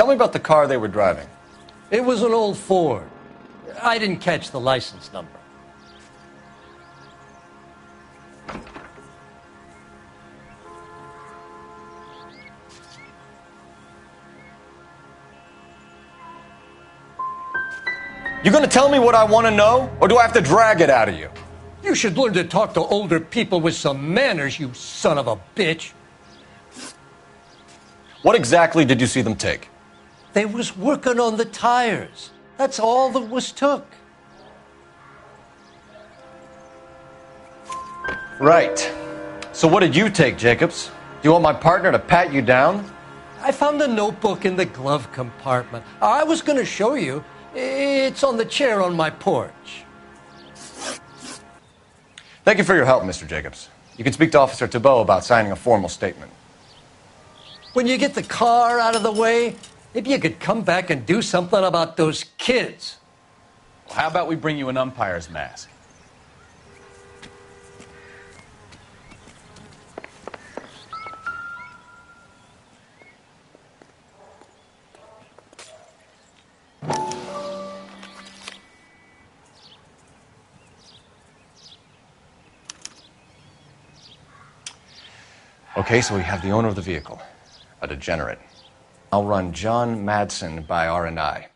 Tell me about the car they were driving. It was an old Ford. I didn't catch the license number. You gonna tell me what I want to know, or do I have to drag it out of you? You should learn to talk to older people with some manners, you son of a bitch. What exactly did you see them take? They was working on the tires. That's all that was took. Right. So what did you take, Jacobs? Do you want my partner to pat you down? I found a notebook in the glove compartment. I was going to show you. It's on the chair on my porch. Thank you for your help, Mr. Jacobs. You can speak to Officer Thibault about signing a formal statement. When you get the car out of the way, maybe you could come back and do something about those kids. Well, how about we bring you an umpire's mask? Okay, so we have the owner of the vehicle, a degenerate. I'll run John Madsen by R&I.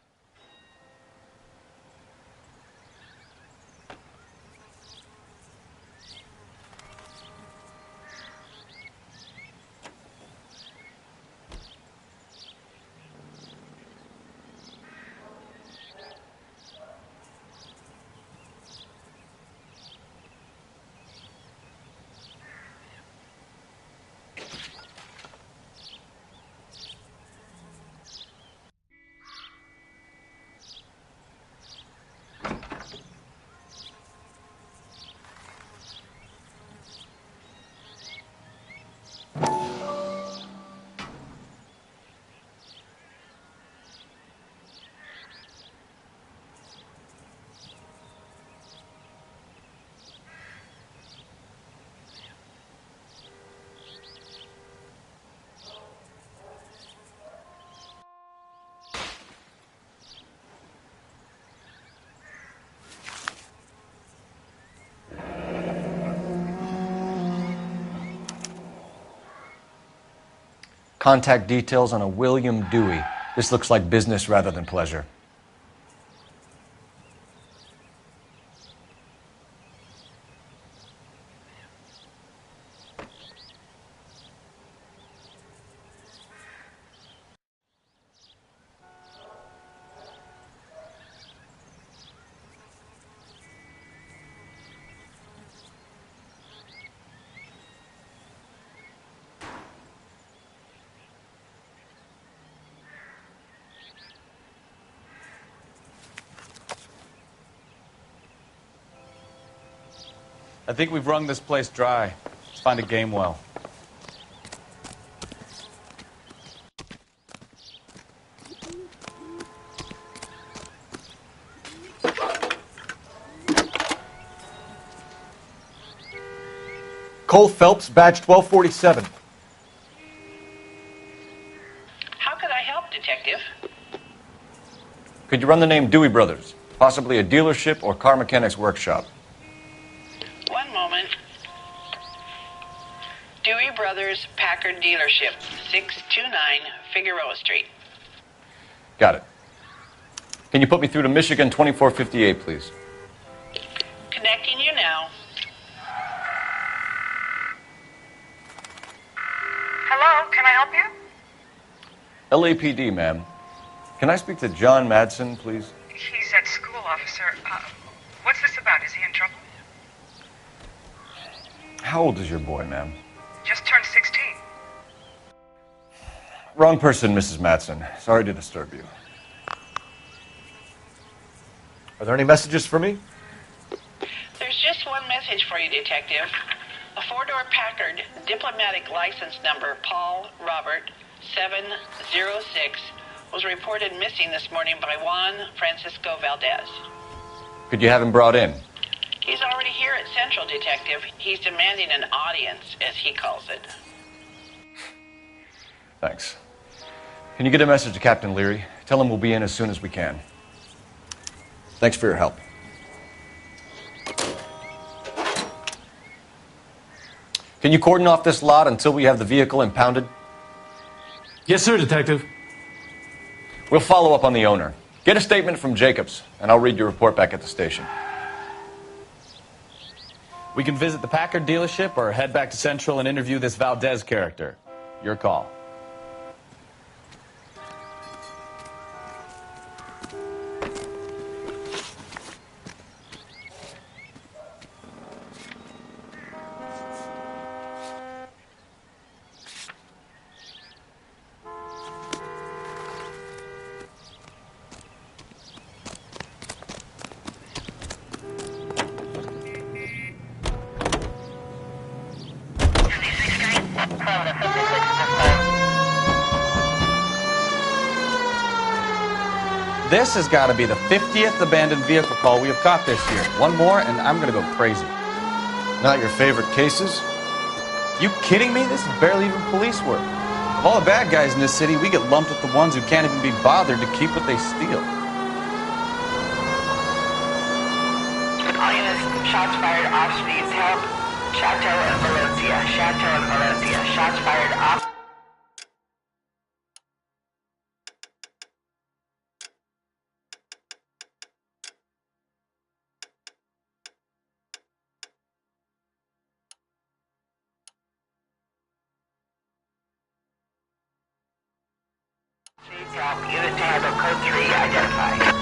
Contact details on a William Dewey. This looks like business rather than pleasure. I think we've wrung this place dry. Let's find a game well. Cole Phelps, badge 1247. How could I help, Detective? Could you run the name Dewey Brothers? Possibly a dealership or car mechanic's workshop. One moment. Dewey Brothers Packard Dealership, 629 Figueroa Street. Got it. Can you put me through to Michigan 2458, please? Connecting you now. Hello, can I help you? LAPD, ma'am. Can I speak to John Madsen, please? He's at school, officer. What's this about? Is he in trouble? How old is your boy, ma'am? Just turned 16. Wrong person, Mrs. Madsen. Sorry to disturb you. Are there any messages for me? There's just one message for you, Detective. A four-door Packard, diplomatic license number Paul Robert 706, was reported missing this morning by Juan Francisco Valdez. Could you have him brought in? He's already here at Central, Detective. He's demanding an audience, as he calls it. Thanks. Can you get a message to Captain Leary? Tell him we'll be in as soon as we can. Thanks for your help. Can you cordon off this lot until we have the vehicle impounded? Yes, sir, Detective. We'll follow up on the owner. Get a statement from Jacobs, and I'll read your report back at the station. We can visit the Packard dealership or head back to Central and interview this Valdez character. Your call. This has got to be the 50th abandoned vehicle call we have caught this year. One more, and I'm going to go crazy. Not your favorite cases? You kidding me? This is barely even police work. Of all the bad guys in this city, we get lumped with the ones who can't even be bothered to keep what they steal. All units, shots fired off streets. Help. Chateau and Valencia. Chateau and Valencia. Shots fired off. Help. Unit to handle code 3 identified.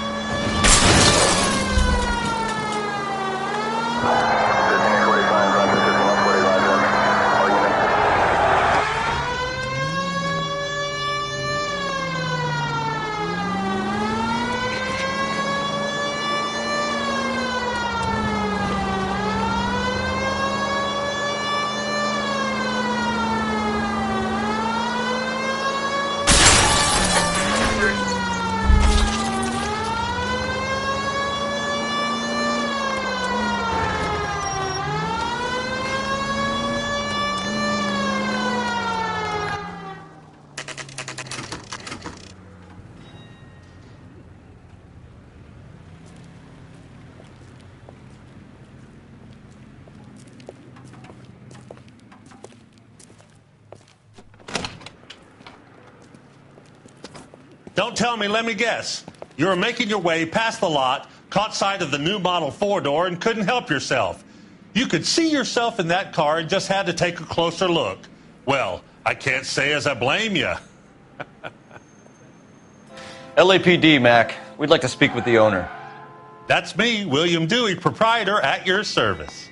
Don't tell me, let me guess. You were making your way past the lot, caught sight of the new model four-door, and couldn't help yourself. You could see yourself in that car and just had to take a closer look. Well, I can't say as I blame you. LAPD, Mac. We'd like to speak with the owner. That's me, William Dewey, proprietor, at your service.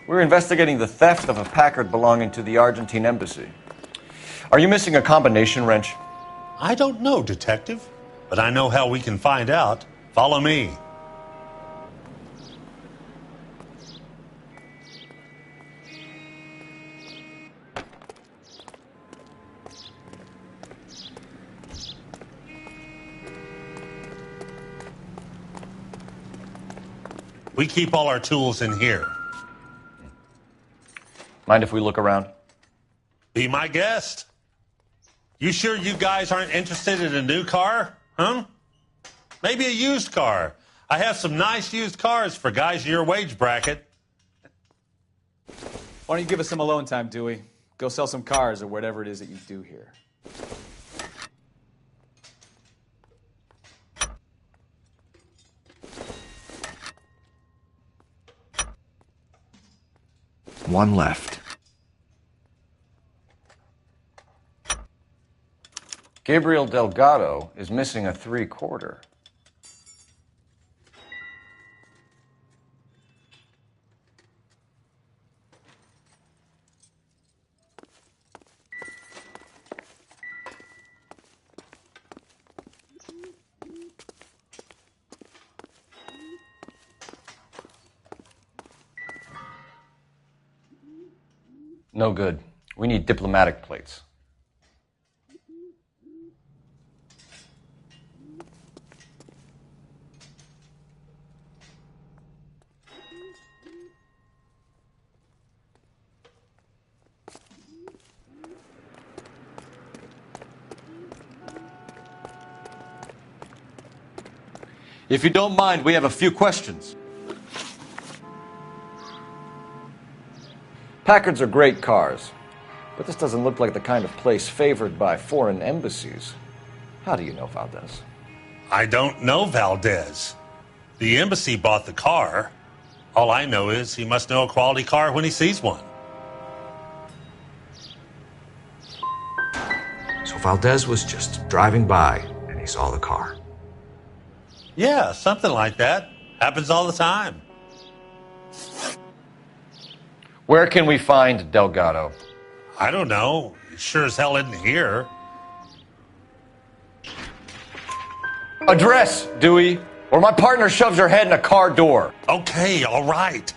We're investigating the theft of a Packard belonging to the Argentine embassy. Are you missing a combination wrench? I don't know, Detective, but I know how we can find out. Follow me. We keep all our tools in here. Mind if we look around? Be my guest. You sure you guys aren't interested in a new car? Huh? Maybe a used car. I have some nice used cars for guys in your wage bracket. Why don't you give us some alone time, Dewey? Go sell some cars or whatever it is that you do here. One left. Gabriel Delgado is missing a 3/4. No good. We need diplomatic plates. If you don't mind, we have a few questions. Packards are great cars, but this doesn't look like the kind of place favored by foreign embassies. How do you know Valdez? I don't know Valdez. The embassy bought the car. All I know is he must know a quality car when he sees one. So Valdez was just driving by and he saw the car. Yeah, something like that. Happens all the time. Where can we find Delgado? I don't know. He sure as hell isn't here. Address, Dewey, or my partner shoves her head in a car door. Okay, all right.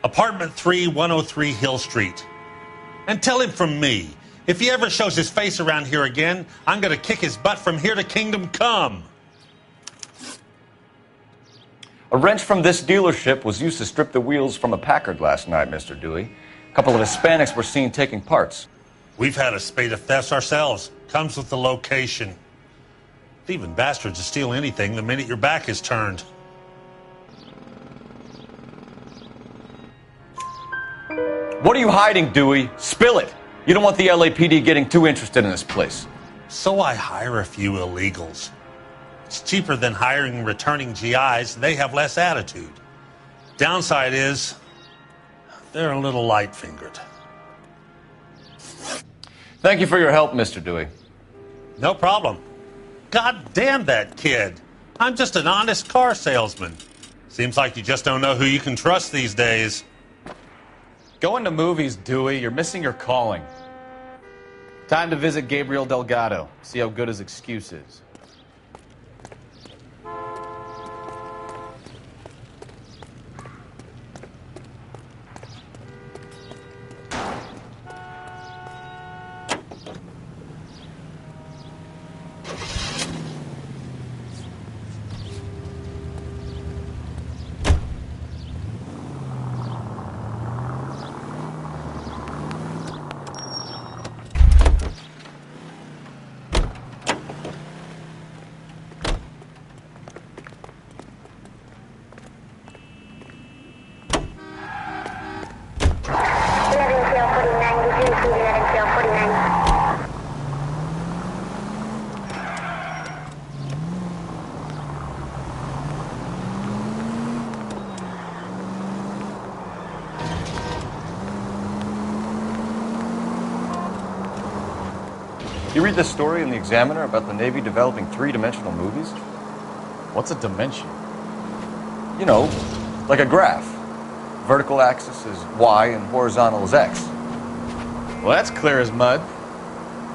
Apartment 3, 103 Hill Street. And tell him from me, if he ever shows his face around here again, I'm going to kick his butt from here to Kingdom Come. A wrench from this dealership was used to strip the wheels from a Packard last night, Mr. Dewey. A couple of Hispanics were seen taking parts. We've had a spate of thefts ourselves. Comes with the location. Thieving bastards will steal anything the minute your back is turned. What are you hiding, Dewey? Spill it. You don't want the LAPD getting too interested in this place. So I hire a few illegals. It's cheaper than hiring returning GIs. They have less attitude. Downside is they're a little light-fingered. Thank you for your help, Mr. Dewey. No problem. God damn that kid. I'm just an honest car salesman. Seems like you just don't know who you can trust these days. Going to movies, Dewey. You're missing your calling. Time to visit Gabriel Delgado. See how good his excuse is. You read this story in the Examiner about the Navy developing three-dimensional movies? What's a dimension? You know, like a graph. Vertical axis is Y and horizontal is X. Well, that's clear as mud.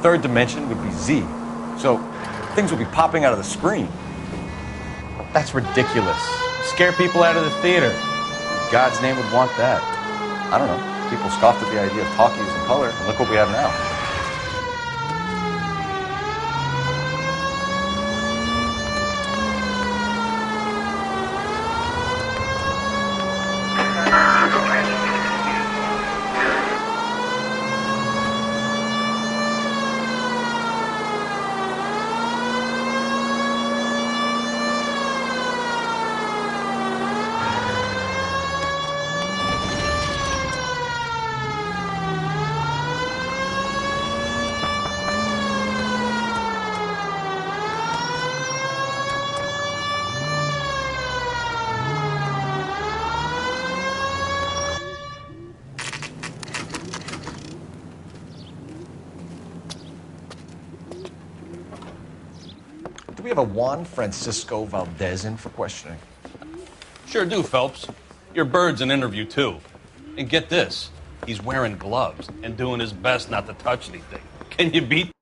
Third dimension would be Z. So things would be popping out of the screen. That's ridiculous. Scare people out of the theater. In God's name would want that. I don't know. People scoffed at the idea of talkies in color, and look what we have now. Do we have a Juan Francisco Valdez in for questioning? Sure do, Phelps. Your bird's an interview, too. And get this, he's wearing gloves and doing his best not to touch anything. Can you beat